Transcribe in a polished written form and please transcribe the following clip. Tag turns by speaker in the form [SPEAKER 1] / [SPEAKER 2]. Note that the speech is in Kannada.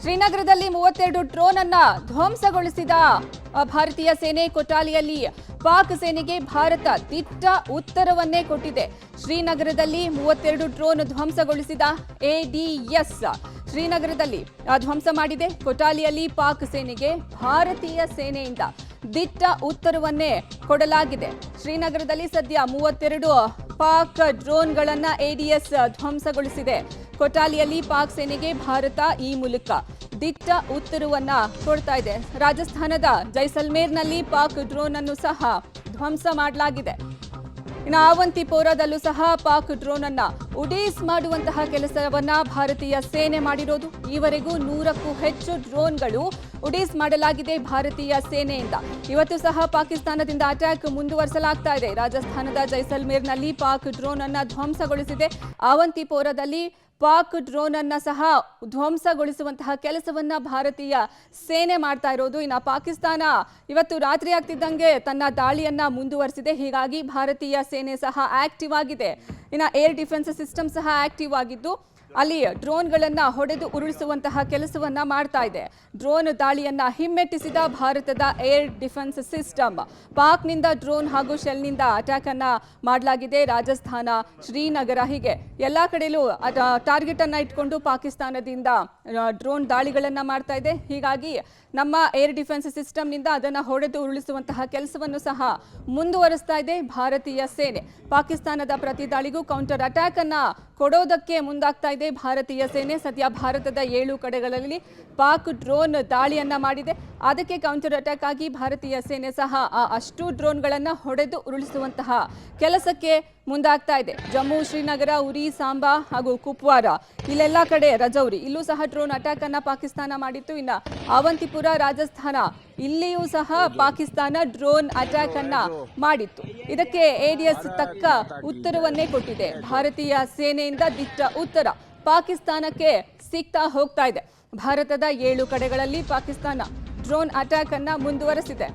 [SPEAKER 1] ಶ್ರೀನಗರದಲ್ಲಿ 32 ಡ್ರೋನ್ ಅನ್ನ ಧ್ವಂಸಗೊಳಿಸಿದ ಭಾರತೀಯ ಸೇನೆ. ಕೊಟಾಲಿಯಲ್ಲಿ ಪಾಕ್ ಸೇನೆಗೆ ಭಾರತ ದಿಟ್ಟ ಉತ್ತರವನ್ನೇ ಕೊಟ್ಟಿದೆ. ಶ್ರೀನಗರದಲ್ಲಿ 32 ಡ್ರೋನ್ ಧ್ವಂಸಗೊಳಿಸಿದ ಎಡಿಎಸ್ ಶ್ರೀನಗರದಲ್ಲಿ ಧ್ವಂಸ ಮಾಡಿದೆ. ಕೊಟಾಲಿಯಲ್ಲಿ ಪಾಕ್ ಸೇನೆಗೆ ಭಾರತೀಯ ಸೇನೆಯಿಂದ ದಿಟ್ಟ ಉತ್ತರವನ್ನೇ ಕೊಡಲಾಗಿದೆ. ಶ್ರೀನಗರದಲ್ಲಿ ಸದ್ಯ 32 ಪಾಕ್ ಡ್ರೋನ್ಗಳನ್ನ ಎಡಿಎಸ್ ಧ್ವಂಸಗೊಳಿಸಿದೆ. ಕೊಟಾಲಿಯಲ್ಲಿ ಪಾಕ್ ಸೇನೆಗೆ ಭಾರತ ಈ ಮೂಲಕ ದಿಟ್ಟ ಉತ್ತರವನ್ನ ಕೊಡ್ತಾ ಇದೆ. ರಾಜಸ್ಥಾನದ ಜೈಸಲ್ಮೇರ್ನಲ್ಲಿ ಪಾಕ್ ಡ್ರೋನ್ ಅನ್ನು ಸಹ ಧ್ವಂಸ ಮಾಡಲಾಗಿದೆ. ಇನ್ನು ಆವಂತಿಪೋರಾದಲ್ಲೂ ಸಹ ಪಾಕ್ ಡ್ರೋನ್ ಅನ್ನ ಉಡೀಸ್ ಮಾಡುವಂತಹ ಕೆಲಸವನ್ನ ಭಾರತೀಯ ಸೇನೆ ಮಾಡಿರೋದು. ಈವರೆಗೂ 100ಕ್ಕೂ ಹೆಚ್ಚು ಡ್ರೋನ್ಗಳು ಉಡೀಸ್ ಮಾಡಲಾಗಿದೆ ಭಾರತೀಯ ಸೇನೆಯಿಂದ. ಇವತ್ತು ಸಹ ಪಾಕಿಸ್ತಾನದಿಂದ ಅಟ್ಯಾಕ್ ಮುಂದುವರಿಸಲಾಗ್ತಾ ಇದೆ. ರಾಜಸ್ಥಾನದ ಜೈಸಲ್ಮೇರ್ನಲ್ಲಿ ಪಾಕ್ ಡ್ರೋನ್ ಅನ್ನ ಧ್ವಂಸಗೊಳಿಸಿದೆ. ಆವಂತಿಪೋರಾದಲ್ಲಿ ಪಾಕ್ ಡ್ರೋನ್ ಅನ್ನ ಸಹ ಧ್ವಂಸಗೊಳಿಸುವಂತಹ ಕೆಲಸವನ್ನ ಭಾರತೀಯ ಸೇನೆ ಮಾಡ್ತಾ ಇರೋದು. ಇನ್ನು ಪಾಕಿಸ್ತಾನ ಇವತ್ತು ರಾತ್ರಿ ಆಗ್ತಿದ್ದಂಗೆ ತನ್ನ ದಾಳಿಯನ್ನ ಮುಂದುವರಿಸಿದೆ. ಹೀಗಾಗಿ ಭಾರತೀಯ ಸೇನೆ ಸಹ ಆಕ್ಟಿವ್ ಆಗಿದೆ. ಇನ್ನು ಏರ್ ಡಿಫೆನ್ಸ್ ಸಿಸ್ಟಮ್ ಸಹ ಆಕ್ಟಿವ್ ಆಗಿದ್ದು ಅಲ್ಲಿ ಡ್ರೋನ್ಗಳನ್ನ ಹೊಡೆದು ಉರುಳಿಸುವಂತಹ ಕೆಲಸವನ್ನ ಮಾಡ್ತಾ ಇದೆ. ಡ್ರೋನ್ ದಾಳಿಯನ್ನ ಹಿಮ್ಮೆಟ್ಟಿಸಿದ ಭಾರತದ ಏರ್ ಡಿಫೆನ್ಸ್ ಸಿಸ್ಟಮ್. ಪಾಕ್ನಿಂದ ಡ್ರೋನ್ ಹಾಗೂ ಶೆಲ್ನಿಂದ ಅಟ್ಯಾಕ್ ಅನ್ನ ಮಾಡಲಾಗಿದೆ. ರಾಜಸ್ಥಾನ, ಶ್ರೀನಗರ ಹೀಗೆ ಎಲ್ಲಾ ಕಡೆಯಲ್ಲೂ ಟಾರ್ಗೆಟ್ ಅನ್ನ ಇಟ್ಕೊಂಡು ಪಾಕಿಸ್ತಾನದಿಂದ ಡ್ರೋನ್ ದಾಳಿಗಳನ್ನ ಮಾಡ್ತಾ ಇದೆ. ಹೀಗಾಗಿ ನಮ್ಮ ಏರ್ ಡಿಫೆನ್ಸ್ ಸಿಸ್ಟಮ್ನಿಂದ ಅದನ್ನು ಹೊಡೆದು ಉರುಳಿಸುವಂತಹ ಕೆಲಸವನ್ನು ಸಹ ಮುಂದುವರಿಸ್ತಾ ಇದೆ ಭಾರತೀಯ ಸೇನೆ. ಪಾಕಿಸ್ತಾನದ ಪ್ರತಿ ದಾಳಿಗೂ ಕೌಂಟರ್ ಅಟ್ಯಾಕ್ ಅನ್ನ ಕೊಡೋದಕ್ಕೆ ಮುಂದಾಗ್ತಾ ಇದೆ ಭಾರತೀಯ ಸೇನೆ. ಸದ್ಯ ಭಾರತದ 7 ಕಡೆಗಳಲ್ಲಿ ಪಾಕ್ ಡ್ರೋನ್ ದಾಳಿಯನ್ನ ಮಾಡಿದೆ. ಅದಕ್ಕೆ ಕೌಂಟರ್ ಅಟ್ಯಾಕ್ ಆಗಿ ಭಾರತೀಯ ಸೇನೆ ಸಹ ಅಷ್ಟು ಡ್ರೋನ್ಗಳನ್ನ ಹೊಡೆದು ಉರುಳಿಸುವಂತಹ ಕೆಲಸಕ್ಕೆ ಮುಂದಾಗ್ತಾ ಇದೆ. ಜಮ್ಮು, ಶ್ರೀನಗರ, ಉರಿ, ಸಾಂಬಾ ಹಾಗೂ ಕುಪ್ವಾರ ಇಲ್ಲೆಲ್ಲ ಕಡೆ ರಜೌರಿ ಇಲ್ಲೂ ಸಹ ಡ್ರೋನ್ ಅಟ್ಯಾಕ್ ಅನ್ನ ಪಾಕಿಸ್ತಾನ ಮಾಡಿತ್ತು. ಇನ್ನು ಆವಂತಿಪುರ, ರಾಜಸ್ಥಾನ ಇಲ್ಲಿಯೂ ಸಹ ಪಾಕಿಸ್ತಾನ ಡ್ರೋನ್ ಅಟ್ಯಾಕ್ ಅನ್ನ ಮಾಡಿತ್ತು. ಇದಕ್ಕೆ ಎಡಿಎಸ್ ತಕ್ಕ ಉತ್ತರವನ್ನೇ ಕೊಟ್ಟಿದೆ. ಭಾರತೀಯ ಸೇನೆಯಿಂದ ದಿಟ್ಟ ಉತ್ತರ ಪಾಕಿಸ್ತಾನಕ್ಕೆ ಸಿಗ್ತಾ ಹೋಗ್ತಾ ಇದೆ. ಭಾರತದ 7 ಕಡೆಗಳಲ್ಲಿ ಪಾಕಿಸ್ತಾನ ಡ್ರೋನ್ ಅಟ್ಯಾಕ್ ಅನ್ನ ಮುಂದುವರೆಸಿದೆ.